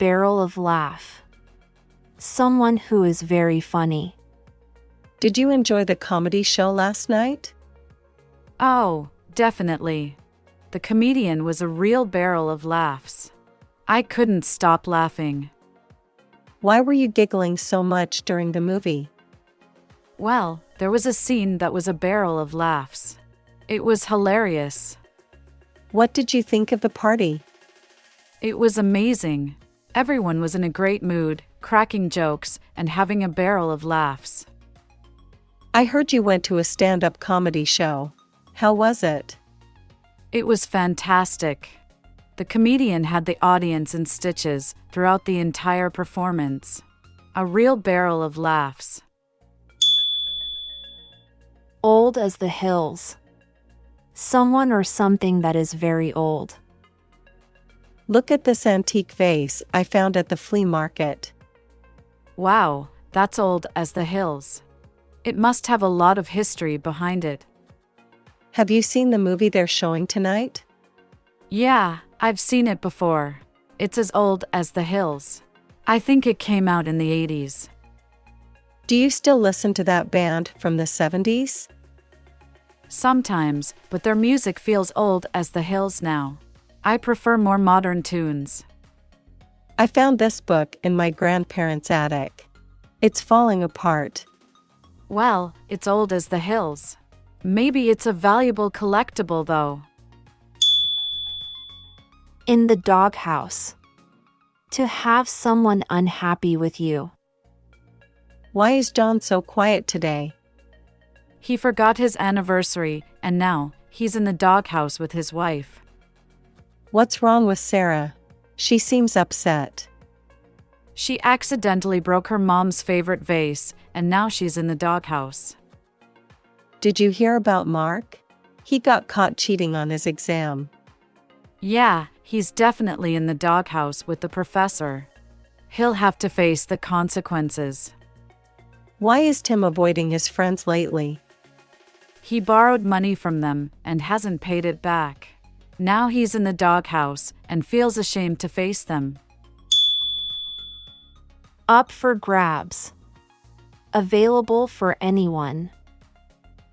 barrel of laugh. Someone who is very funny. Did you enjoy the comedy show last night? Oh, definitely. The comedian was a real barrel of laughs. I couldn't stop laughing. Why were you giggling so much during the movie? Well, there was a scene that was a barrel of laughs. It was hilarious. What did you think of the party? It was amazing. Everyone was in a great mood, cracking jokes, and having a barrel of laughs. I heard you went to a stand-up comedy show. How was it? It was fantastic. The comedian had the audience in stitches throughout the entire performance. A real barrel of laughs. Old as the hills. Someone or something that is very old. Look at this antique vase I found at the flea market. Wow, that's old as the hills. It must have a lot of history behind it. Have you seen the movie they're showing tonight? Yeah, I've seen it before. It's as old as the hills. I think it came out in the 80s. Do you still listen to that band from the 70s? Sometimes, but their music feels old as the hills now. I prefer more modern tunes. I found this book in my grandparents' attic. It's falling apart. Well, it's old as the hills. Maybe it's a valuable collectible though. In the doghouse. To have someone unhappy with you. Why is John so quiet today? He forgot his anniversary, and now he's in the doghouse with his wife. What's wrong with Sarah? She seems upset. She accidentally broke her mom's favorite vase, and now she's in the doghouse. Did you hear about Mark? He got caught cheating on his exam. Yeah, he's definitely in the doghouse with the professor. He'll have to face the consequences. Why is Tim avoiding his friends lately? He borrowed money from them and hasn't paid it back. Now he's in the doghouse and feels ashamed to face them. Up for grabs. Available for anyone.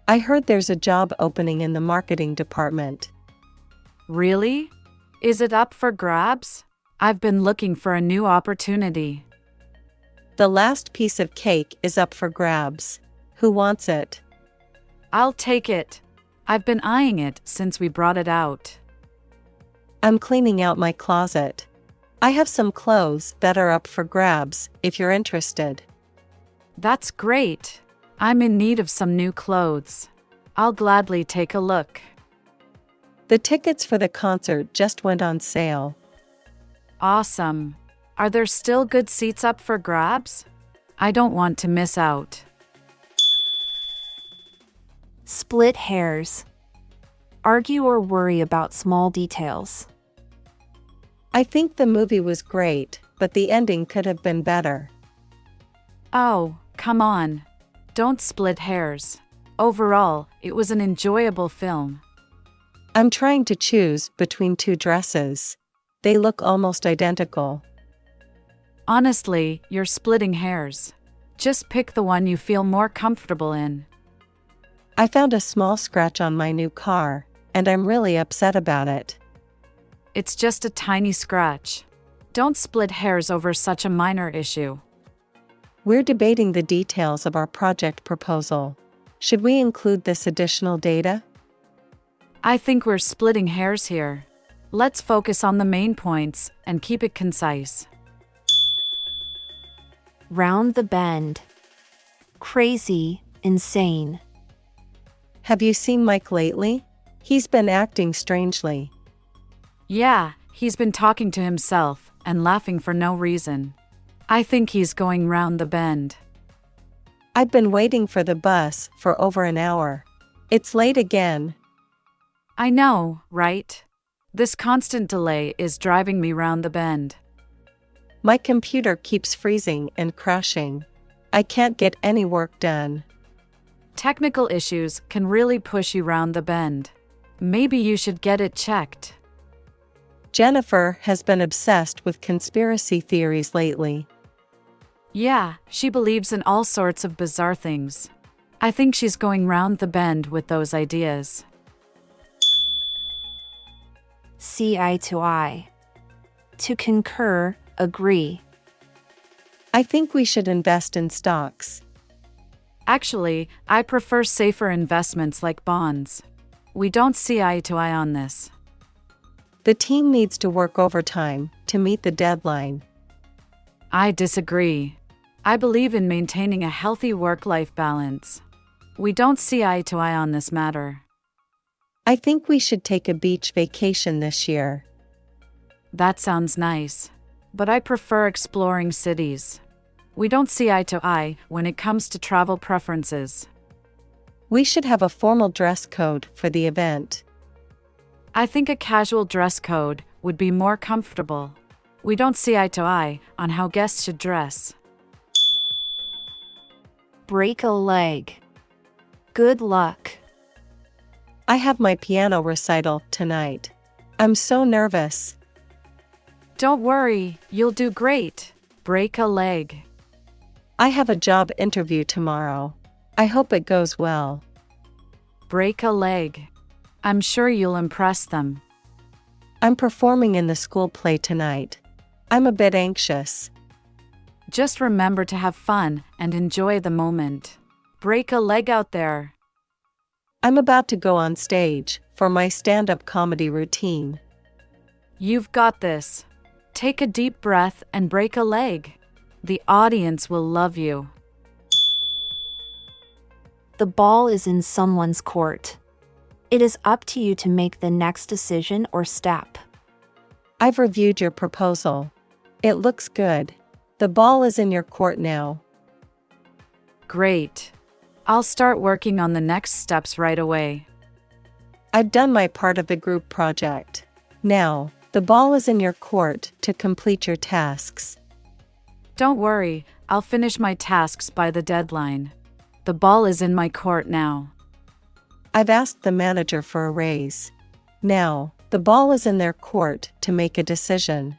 I heard there's a job opening in the marketing department. Really? Is it up for grabs? I've been looking for a new opportunity. The last piece of cake is up for grabs. Who wants it? I'll take it. I've been eyeing it since we brought it out. I'm cleaning out my closet. I have some clothes that are up for grabs, if you're interested. That's great. I'm in need of some new clothes. I'll gladly take a look. The tickets for the concert just went on sale. Awesome. Are there still good seats up for grabs? I don't want to miss out. Split hairs. Argue or worry about small details. I think the movie was great, but the ending could have been better. Oh, come on. Don't split hairs. Overall, it was an enjoyable film. I'm trying to choose between two dresses. They look almost identical. Honestly, you're splitting hairs. Just pick the one you feel more comfortable in. I found a small scratch on my new car, and I'm really upset about it. It's just a tiny scratch. Don't split hairs over such a minor issue. We're debating the details of our project proposal. Should we include this additional data? I think we're splitting hairs here. Let's focus on the main points and keep it concise. Round the bend. Crazy, insane. Have you seen Mike lately? He's been acting strangely. Yeah, he's been talking to himself and laughing for no reason. I think he's going round the bend. I've been waiting for the bus for over an hour. It's late again. I know, right? This constant delay is driving me round the bend. My computer keeps freezing and crashing. I can't get any work done. Technical issues can really push you round the bend. Maybe you should get it checked. Jennifer has been obsessed with conspiracy theories lately. Yeah, she believes in all sorts of bizarre things. I think she's going round the bend with those ideas. See eye to eye. To concur, agree. I think we should invest in stocks. Actually, I prefer safer investments like bonds. We don't see eye to eye on this. The team needs to work overtime to meet the deadline. I disagree. I believe in maintaining a healthy work-life balance. We don't see eye to eye on this matter. I think we should take a beach vacation this year. That sounds nice. But I prefer exploring cities. We don't see eye to eye when it comes to travel preferences. We should have a formal dress code for the event. I think a casual dress code would be more comfortable. We don't see eye to eye on how guests should dress. Break a leg. Good luck. I have my piano recital tonight. I'm so nervous. Don't worry, you'll do great. Break a leg. I have a job interview tomorrow. I hope it goes well. Break a leg. I'm sure you'll impress them. I'm performing in the school play tonight. I'm a bit anxious. Just remember to have fun and enjoy the moment. Break a leg out there. I'm about to go on stage for my stand-up comedy routine. You've got this. Take a deep breath and break a leg. The audience will love you. The ball is in someone's court. It is up to you to make the next decision or step. I've reviewed your proposal. It looks good. The ball is in your court now. Great. I'll start working on the next steps right away. I've done my part of the group project. Now, the ball is in your court to complete your tasks. Don't worry, I'll finish my tasks by the deadline. The ball is in my court now. I've asked the manager for a raise. Now, the ball is in their court to make a decision.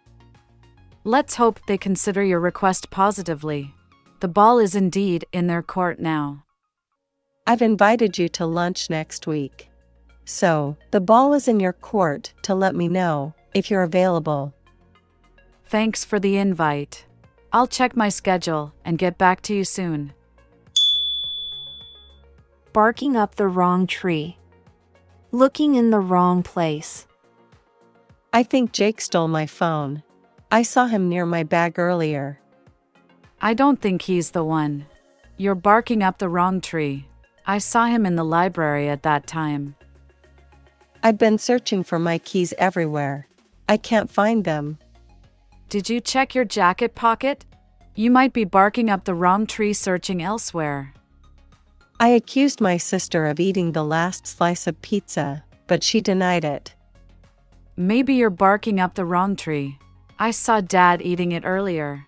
Let's hope they consider your request positively. The ball is indeed in their court now. I've invited you to lunch next week. So, the ball is in your court to let me know if you're available. Thanks for the invite. I'll check my schedule and get back to you soon. Barking up the wrong tree. Looking in the wrong place. I think Jake stole my phone. I saw him near my bag earlier. I don't think he's the one. You're barking up the wrong tree. I saw him in the library at that time. I've been searching for my keys everywhere. I can't find them. Did you check your jacket pocket? You might be barking up the wrong tree searching elsewhere. I accused my sister of eating the last slice of pizza, but she denied it. Maybe you're barking up the wrong tree. I saw Dad eating it earlier.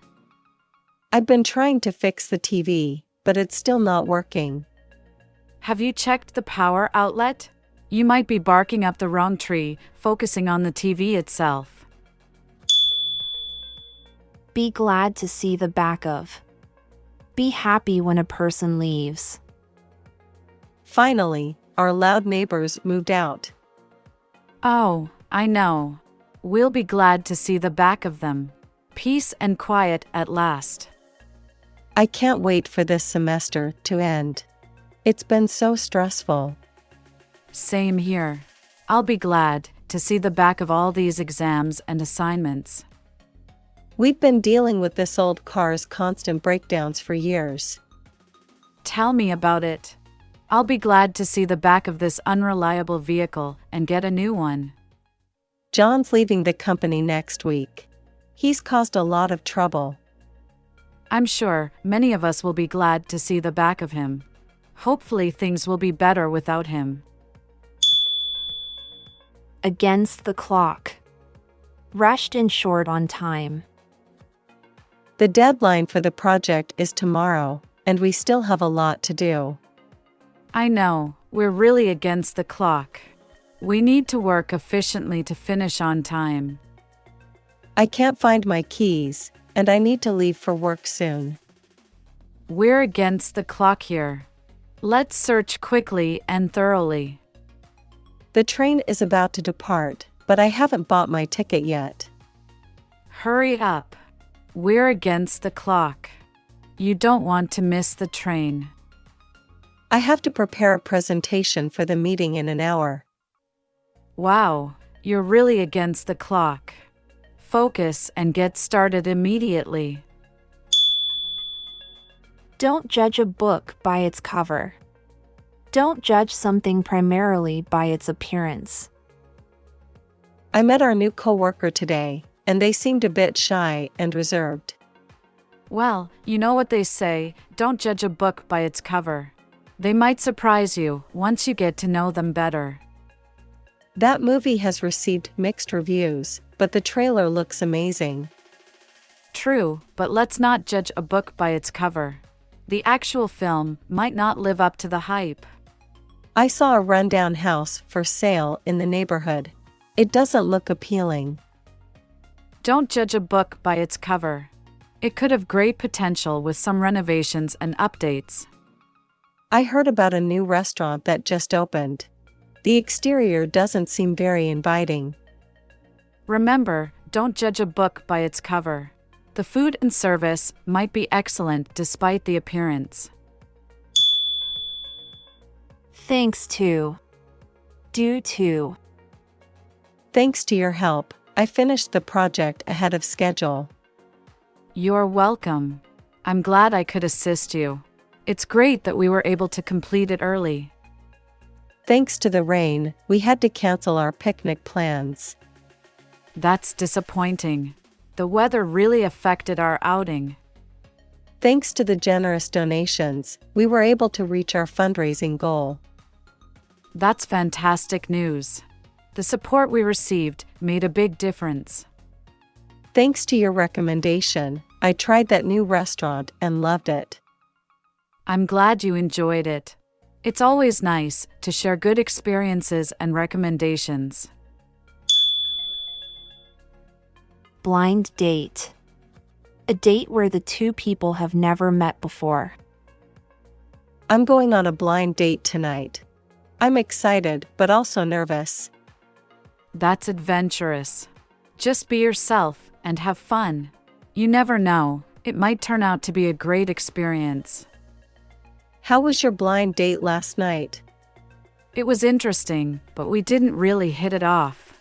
I've been trying to fix the TV, but it's still not working. Have you checked the power outlet? You might be barking up the wrong tree, focusing on the TV itself. Be glad to see the back of. Be happy when a person leaves. Finally, our loud neighbors moved out. Oh, I know. We'll be glad to see the back of them. Peace and quiet at last. I can't wait for this semester to end. It's been so stressful. Same here. I'll be glad to see the back of all these exams and assignments. We've been dealing with this old car's constant breakdowns for years. Tell me about it. I'll be glad to see the back of this unreliable vehicle and get a new one. John's leaving the company next week. He's caused a lot of trouble. I'm sure many of us will be glad to see the back of him. Hopefully things will be better without him. Against the clock. Rushed and short on time. The deadline for the project is tomorrow, and we still have a lot to do. I know, we're really against the clock. We need to work efficiently to finish on time. I can't find my keys, and I need to leave for work soon. We're against the clock here. Let's search quickly and thoroughly. The train is about to depart, but I haven't bought my ticket yet. Hurry up. We're against the clock. You don't want to miss the train. I have to prepare a presentation for the meeting in an hour. Wow, you're really against the clock. Focus and get started immediately. Don't judge a book by its cover. Don't judge something primarily by its appearance. I met our new coworker today, and they seemed a bit shy and reserved. Well, you know what they say, don't judge a book by its cover. They might surprise you once you get to know them better. That movie has received mixed reviews, but the trailer looks amazing. True, but let's not judge a book by its cover. The actual film might not live up to the hype. I saw a rundown house for sale in the neighborhood. It doesn't look appealing. Don't judge a book by its cover. It could have great potential with some renovations and updates. I heard about a new restaurant that just opened. The exterior doesn't seem very inviting. Remember, don't judge a book by its cover. The food and service might be excellent despite the appearance. Thanks to. Due to. Thanks to your help, I finished the project ahead of schedule. You're welcome. I'm glad I could assist you. It's great that we were able to complete it early. Thanks to the rain, we had to cancel our picnic plans. That's disappointing. The weather really affected our outing. Thanks to the generous donations, we were able to reach our fundraising goal. That's fantastic news. The support we received made a big difference. Thanks to your recommendation, I tried that new restaurant and loved it. I'm glad you enjoyed it. It's always nice to share good experiences and recommendations. Blind date. A date where the two people have never met before. I'm going on a blind date tonight. I'm excited but also nervous. That's adventurous. Just be yourself and have fun. You never know, it might turn out to be a great experience. How was your blind date last night? It was interesting, but we didn't really hit it off.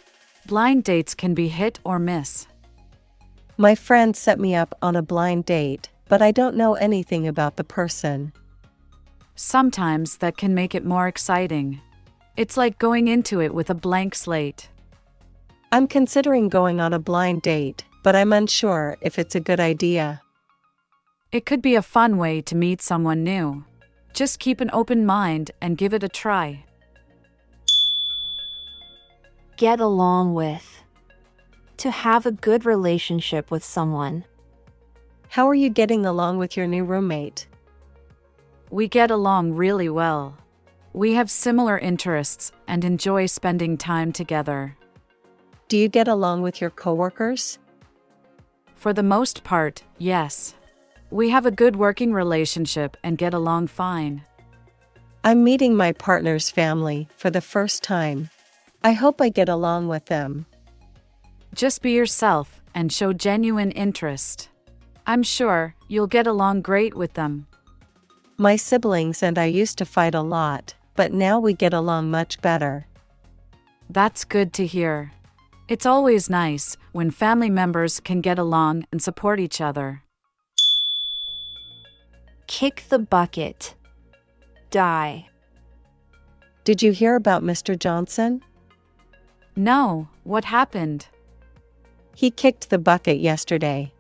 Blind dates can be hit or miss. My friend set me up on a blind date, but I don't know anything about the person. Sometimes that can make it more exciting. It's like going into it with a blank slate. I'm considering going on a blind date, but I'm unsure if it's a good idea. It could be a fun way to meet someone new. Just keep an open mind and give it a try. Get along with. To have a good relationship with someone. How are you getting along with your new roommate? We get along really well. We have similar interests and enjoy spending time together. Do you get along with your coworkers? For the most part, yes. We have a good working relationship and get along fine. I'm meeting my partner's family for the first time. I hope I get along with them. Just be yourself and show genuine interest. I'm sure you'll get along great with them. My siblings and I used to fight a lot, but now we get along much better. That's good to hear. It's always nice when family members can get along and support each other. Kick the bucket. Die. Did you hear about Mr. Johnson? No, what happened? He kicked the bucket yesterday.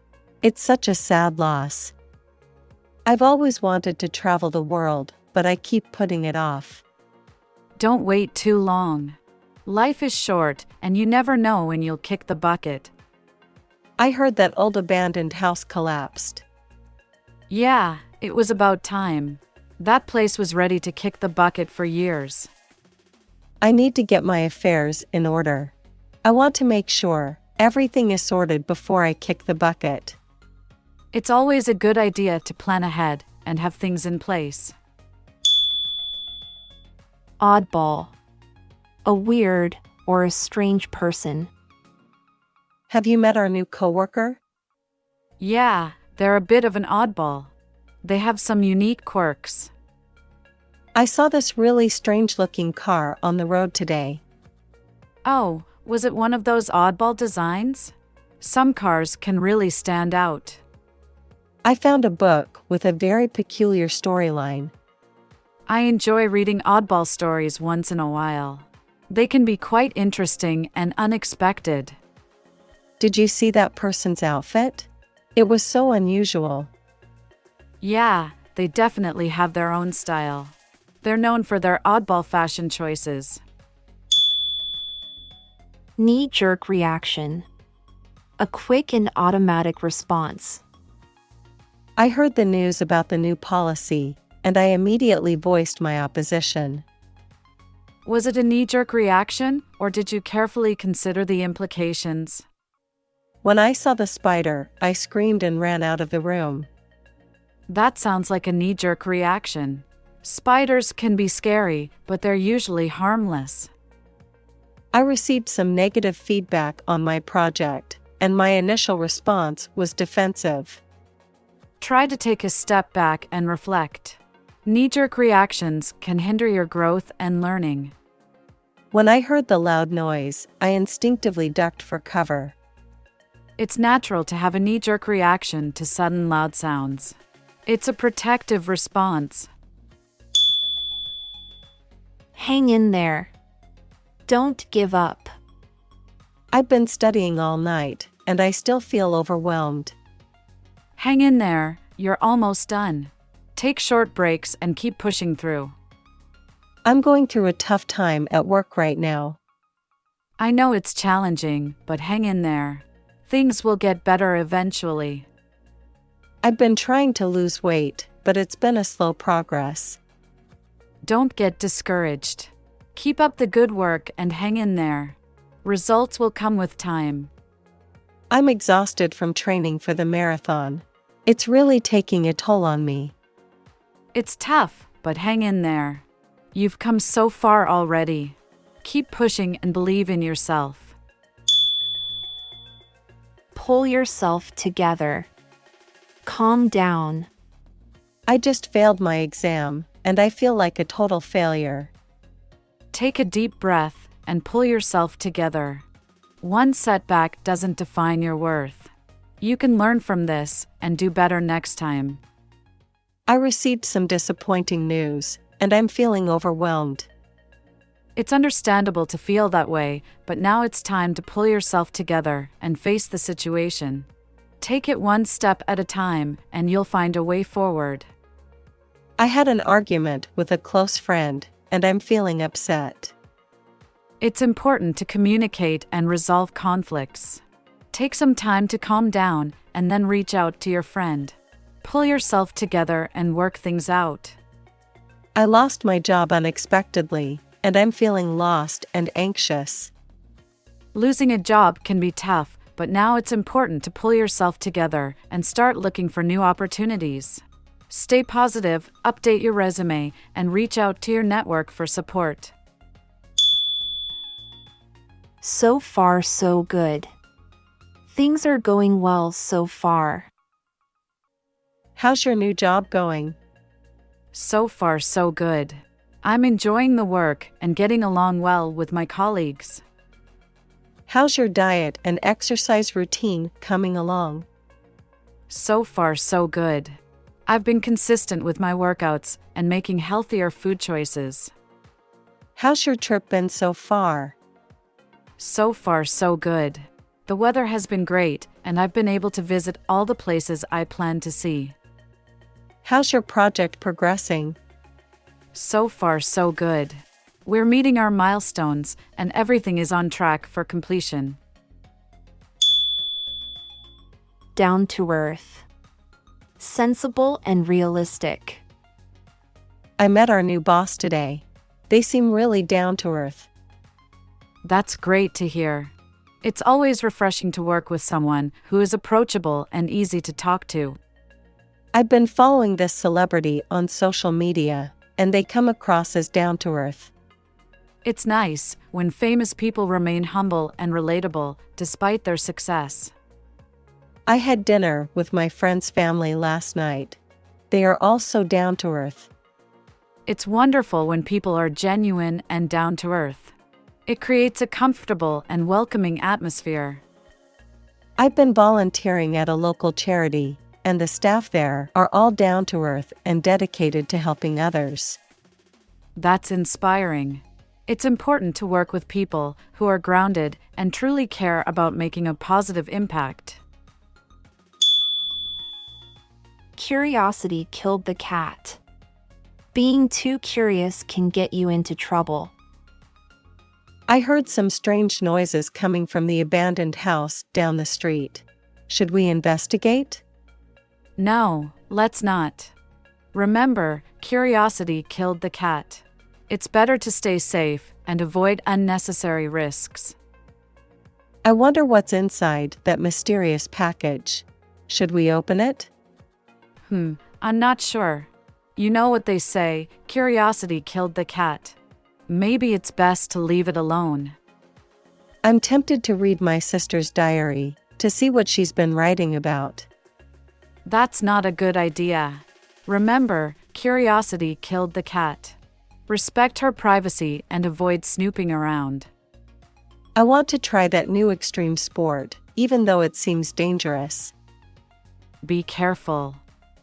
It's such a sad loss. I've always wanted to travel the world, but I keep putting it off. Don't wait too long. Life is short, and you never know when you'll kick the bucket. I heard that old abandoned house collapsed. Yeah, it was about time. That place was ready to kick the bucket for years. I need to get my affairs in order. I want to make sure Everything is sorted before I kick the bucket. It's always a good idea to plan ahead and have things in place. Oddball. A weird or a strange person. Have you met our new coworker? Yeah, they're a bit of an oddball. They have some unique quirks. I saw this really strange-looking car on the road today. Oh, was it one of those oddball designs? Some cars can really stand out. I found a book with a very peculiar storyline. I enjoy reading oddball stories once in a while. They can be quite interesting and unexpected. Did you see that person's outfit? It was so unusual. Yeah, they definitely have their own style. They're known for their oddball fashion choices. Knee-jerk reaction. A quick and automatic response. I heard the news about the new policy, and I immediately voiced my opposition. Was it a knee-jerk reaction, or did you carefully consider the implications? When I saw the spider, I screamed and ran out of the room. That sounds like a knee-jerk reaction. Spiders can be scary, but they're usually harmless. I received some negative feedback on my project, and my initial response was defensive. Try to take a step back and reflect. Knee-jerk reactions can hinder your growth and learning. When I heard the loud noise, I instinctively ducked for cover. It's natural to have a knee-jerk reaction to sudden loud sounds. It's a protective response. Hang in there. Don't give up. I've been studying all night, and I still feel overwhelmed. Hang in there, you're almost done. Take short breaks and keep pushing through. I'm going through a tough time at work right now. I know it's challenging, but hang in there. Things will get better eventually. I've been trying to lose weight, but it's been a slow progress. Don't get discouraged. Keep up the good work and hang in there. Results will come with time. I'm exhausted from training for the marathon. It's really taking a toll on me. It's tough, but hang in there. You've come so far already. Keep pushing and believe in yourself. Pull yourself together. Calm down. I just failed my exam, and I feel like a total failure. Take a deep breath and pull yourself together. One setback doesn't define your worth. You can learn from this and do better next time. I received some disappointing news, and I'm feeling overwhelmed. It's understandable to feel that way, but now it's time to pull yourself together and face the situation. Take it one step at a time, and you'll find a way forward. I had an argument with a close friend, and I'm feeling upset. It's important to communicate and resolve conflicts. Take some time to calm down and then reach out to your friend. Pull yourself together and work things out. I lost my job unexpectedly, and I'm feeling lost and anxious. Losing a job can be tough, but now it's important to pull yourself together and start looking for new opportunities. Stay positive, update your resume, and reach out to your network for support. So far, so good. Things are going well so far. How's your new job going? So far, so good. I'm enjoying the work and getting along well with my colleagues. How's your diet and exercise routine coming along? So far, so good. I've been consistent with my workouts and making healthier food choices. How's your trip been so far? So far, so good. The weather has been great, and I've been able to visit all the places I plan to see. How's your project progressing? So far, so good. We're meeting our milestones, and everything is on track for completion. Down to earth. Sensible and realistic. I met our new boss today. They seem really down to earth. That's great to hear. It's always refreshing to work with someone who is approachable and easy to talk to. I've been following this celebrity on social media, and they come across as down to earth. It's nice when famous people remain humble and relatable despite their success. I had dinner with my friend's family last night. They are all so down to earth. It's wonderful when people are genuine and down to earth. It creates a comfortable and welcoming atmosphere. I've been volunteering at a local charity, and the staff there are all down to earth and dedicated to helping others. That's inspiring. It's important to work with people who are grounded and truly care about making a positive impact. Curiosity killed the cat. Being too curious can get you into trouble. I heard some strange noises coming from the abandoned house down the street. Should we investigate? No, let's not. Remember, curiosity killed the cat. It's better to stay safe and avoid unnecessary risks. I wonder what's inside that mysterious package. Should we open it? I'm not sure. You know what they say, curiosity killed the cat. Maybe it's best to leave it alone. I'm tempted to read my sister's diary to see what she's been writing about. That's not a good idea. Remember, curiosity killed the cat. Respect her privacy and avoid snooping around. I want to try that new extreme sport, even though it seems dangerous. Be careful.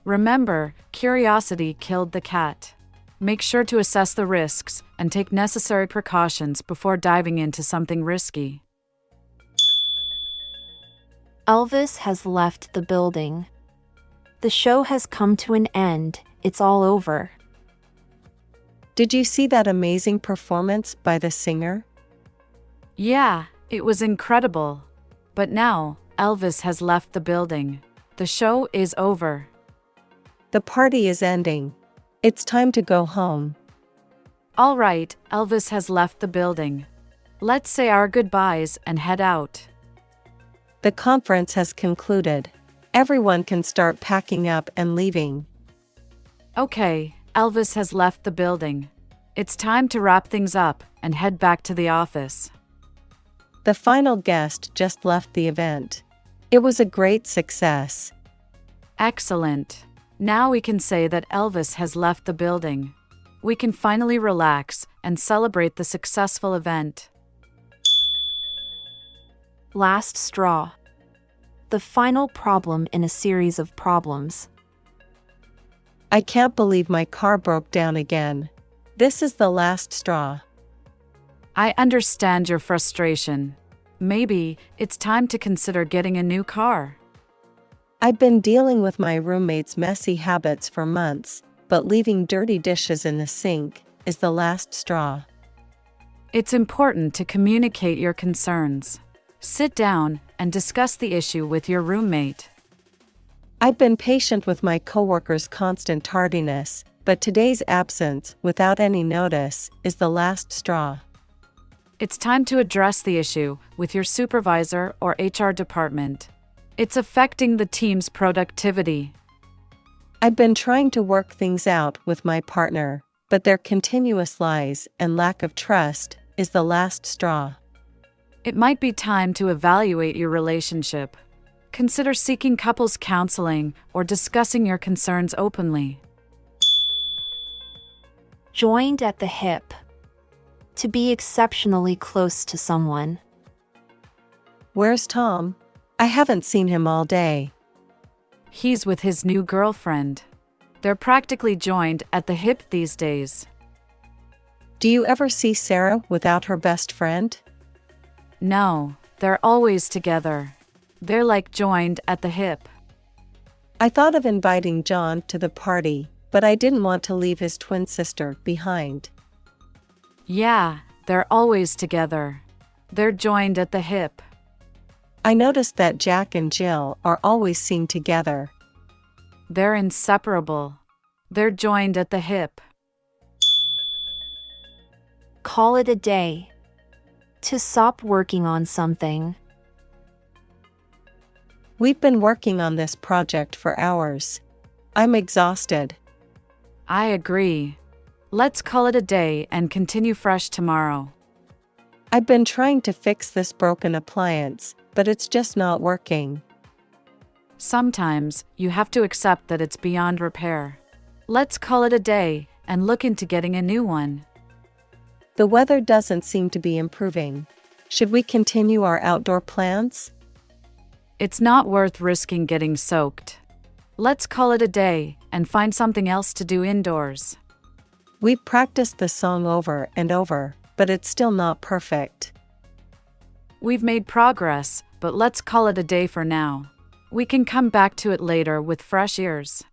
Remember, curiosity killed the cat. Make sure to assess the risks and take necessary precautions before diving into something risky. Elvis has left the building. The show has come to an end. It's all over. Did you see that amazing performance by the singer? Yeah, it was incredible. But now, Elvis has left the building. The show is over. The party is ending. It's time to go home. All right, Elvis has left the building. Let's say our goodbyes and head out. The conference has concluded. Everyone can start packing up and leaving. Okay, Elvis has left the building. It's time to wrap things up and head back to the office. The final guest just left the event. It was a great success. Excellent. Now we can say that Elvis has left the building. We can finally relax and celebrate the successful event. Last straw. The final problem in a series of problems. I can't believe my car broke down again. This is the last straw. I understand your frustration. Maybe it's time to consider getting a new car. I've been dealing with my roommate's messy habits for months, but leaving dirty dishes in the sink is the last straw. It's important to communicate your concerns. Sit down and discuss the issue with your roommate. I've been patient with my coworker's constant tardiness, but today's absence, without any notice, is the last straw. It's time to address the issue with your supervisor or HR department. It's affecting the team's productivity. I've been trying to work things out with my partner, but their continuous lies and lack of trust is the last straw. It might be time to evaluate your relationship. Consider seeking couples counseling or discussing your concerns openly. Joined at the hip. To be exceptionally close to someone. Where's Tom? I haven't seen him all day. He's with his new girlfriend. They're practically joined at the hip these days. Do you ever see Sarah without her best friend? No, they're always together. They're like joined at the hip. I thought of inviting John to the party, but I didn't want to leave his twin sister behind. Yeah, they're always together. They're joined at the hip. I noticed that Jack and Jill are always seen together. They're inseparable. They're joined at the hip. Call it a day. To stop working on something. We've been working on this project for hours. I'm exhausted. I agree. Let's call it a day and continue fresh tomorrow. I've been trying to fix this broken appliance, but it's just not working. Sometimes, you have to accept that it's beyond repair. Let's call it a day and look into getting a new one. The weather doesn't seem to be improving. Should we continue our outdoor plans? It's not worth risking getting soaked. Let's call it a day and find something else to do indoors. We've practiced the song over and over, but it's still not perfect. We've made progress, but let's call it a day for now. We can come back to it later with fresh ears.